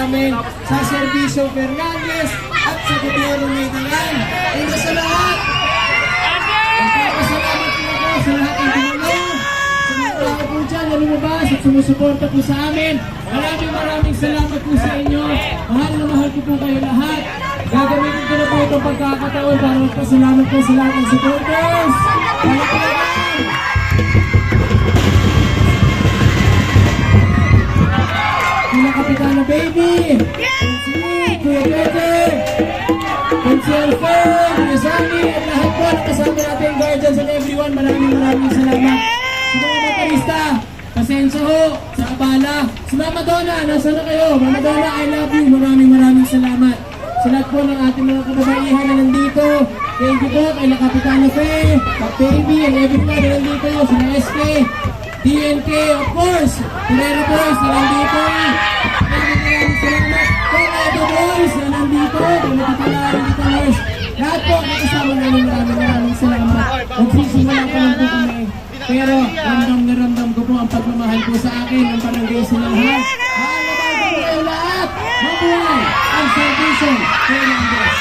namin sa Servisyo Fernandez at sa Gobierno Medilan. Hanggang sa lahat, magpapasalamat po ako sa lahat ng ginagawa. Sa mga tao po dyan na lumabas at sumusuporta po sa amin. Maraming salamat po sa inyo. Mahal na mahal ko po kayo lahat. Gagamitin ko na po itong pagkakataon para magpasalamat po sa lahat ng supporters. Kila Kapitana Baby, Kuya Peter, Kuya Fer, Kuya Sammy, at lahat po nakasama natin, guardians and everyone. Maraming salamat. Sa mga motorista, pasensya ho sa abala. Si Mama Donna, nasa na kayo? Mama Donna, I love you. Maraming salamat. Sa lahat po ng ating mga kababaihan na nandito. Thank you po kay Kapitana Fe, Kap Baby, and everyone na nandito. Sila SK, DNK, of course. Pinero Boys na nandito. Maraming salamat. Kay Edo Boys na nandito. Kay Matitalaran Guitarist. Lahat po nakasama namin. Maraming salamat. Magsisimula pa lang po kami. Pero ramdam ko po ang pagmamahal po sa akin ng Barangay Sinahan. Mahal na mahal po kayo lahat. Mabuhay ang Servisyo Fernandez.